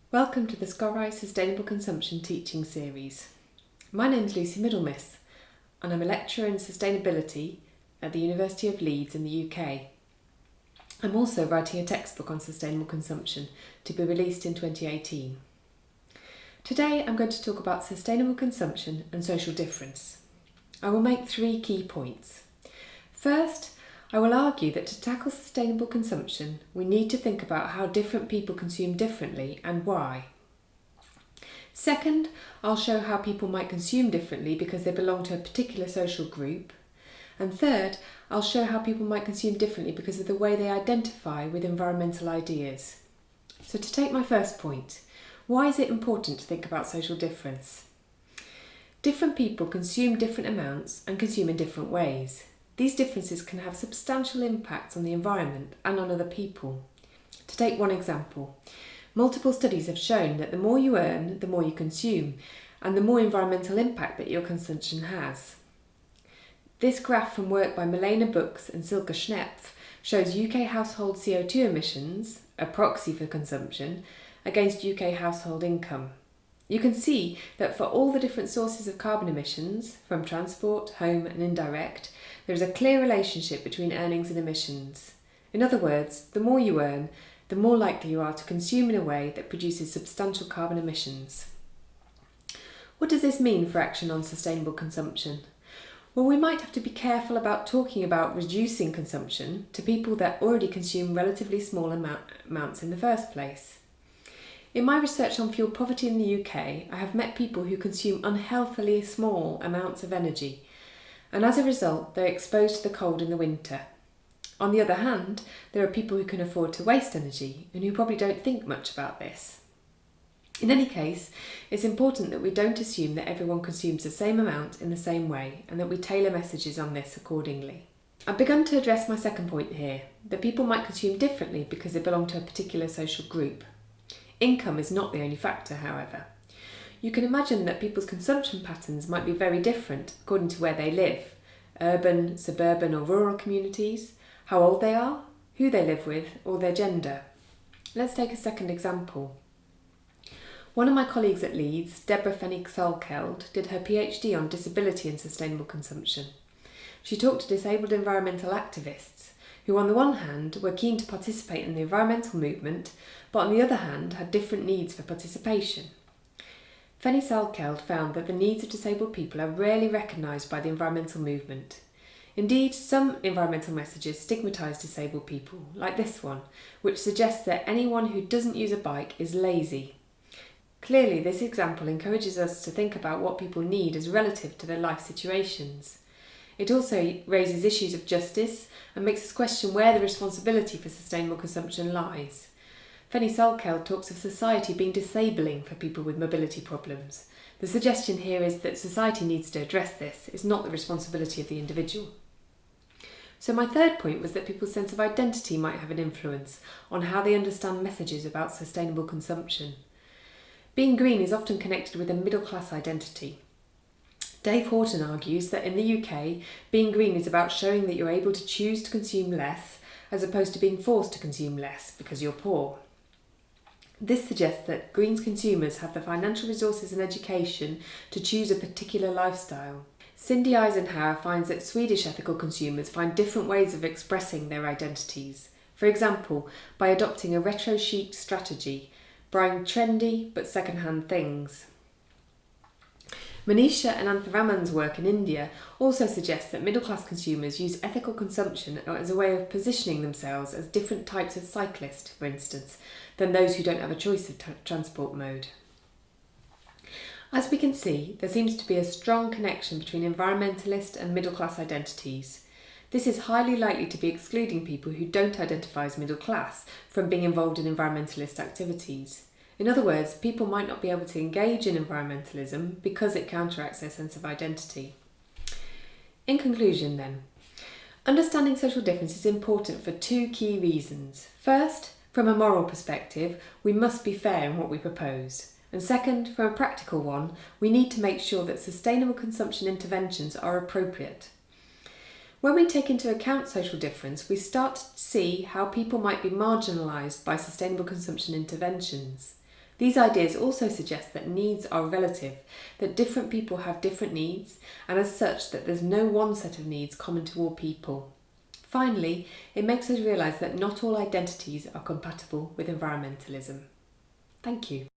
Welcome to the SCORI Sustainable Consumption Teaching Series. My name is Lucie Middlemiss and I'm a lecturer in sustainability at the University of Leeds in the UK. I'm also writing a textbook on sustainable consumption to be released in 2018. Today I'm going to talk about sustainable consumption and social difference. I will make 3 key points. First, I will argue that to tackle sustainable consumption, we need to think about how different people consume differently and why. Second, I'll show how people might consume differently because they belong to a particular social group. And third, I'll show how people might consume differently because of the way they identify with environmental ideas. So to take my first point, why is it important to think about social difference? Different people consume different amounts and consume in different ways. These differences can have substantial impacts on the environment and on other people. To take one example, multiple studies have shown that the more you earn, the more you consume, and the more environmental impact that your consumption has. This graph from work by Milena Books and Silke Schnepf shows UK household CO2 emissions, a proxy for consumption, against UK household income. You can see that for all the different sources of carbon emissions, from transport, home and indirect, there is a clear relationship between earnings and emissions. In other words, the more you earn, the more likely you are to consume in a way that produces substantial carbon emissions. What does this mean for action on sustainable consumption? Well, we might have to be careful about talking about reducing consumption to people that already consume relatively small amounts in the first place. In my research on fuel poverty in the UK, I have met people who consume unhealthily small amounts of energy, and as a result, they're exposed to the cold in the winter. On the other hand, there are people who can afford to waste energy and who probably don't think much about this. In any case, it's important that we don't assume that everyone consumes the same amount in the same way and that we tailor messages on this accordingly. I've begun to address my second point here, that people might consume differently because they belong to a particular social group. Income is not the only factor, however. You can imagine that people's consumption patterns might be very different according to where they live, urban, suburban or rural communities, how old they are, who they live with, or their gender. Let's take a second example. One of my colleagues at Leeds, Deborah Fenny-Salkeld, did her PhD on disability and sustainable consumption. She talked to disabled environmental activists, who on the one hand were keen to participate in the environmental movement, but on the other hand had different needs for participation. Fenny-Salkeld found that the needs of disabled people are rarely recognised by the environmental movement. Indeed, some environmental messages stigmatise disabled people, like this one, which suggests that anyone who doesn't use a bike is lazy. Clearly, this example encourages us to think about what people need as relative to their life situations. It also raises issues of justice and makes us question where the responsibility for sustainable consumption lies. Fenny-Salkeld talks of society being disabling for people with mobility problems. The suggestion here is that society needs to address this. It's not the responsibility of the individual. So my third point was that people's sense of identity might have an influence on how they understand messages about sustainable consumption. Being green is often connected with a middle-class identity. Dave Horton argues that in the UK, being green is about showing that you're able to choose to consume less as opposed to being forced to consume less because you're poor. This suggests that green consumers have the financial resources and education to choose a particular lifestyle. Cindy Eisenhower finds that Swedish ethical consumers find different ways of expressing their identities. For example, by adopting a retro chic strategy, buying trendy but second-hand things. Manisha and Antharaman's work in India also suggests that middle-class consumers use ethical consumption as a way of positioning themselves as different types of cyclist, for instance, than those who don't have a choice of transport mode. As we can see, there seems to be a strong connection between environmentalist and middle-class identities. This is highly likely to be excluding people who don't identify as middle class from being involved in environmentalist activities. In other words, people might not be able to engage in environmentalism because it counteracts their sense of identity. In conclusion then, understanding social difference is important for 2 key reasons. First, from a moral perspective, we must be fair in what we propose. And second, from a practical one, we need to make sure that sustainable consumption interventions are appropriate. When we take into account social difference, we start to see how people might be marginalised by sustainable consumption interventions. These ideas also suggest that needs are relative, that different people have different needs, and as such that there's no one set of needs common to all people. Finally, it makes us realise that not all identities are compatible with environmentalism. Thank you.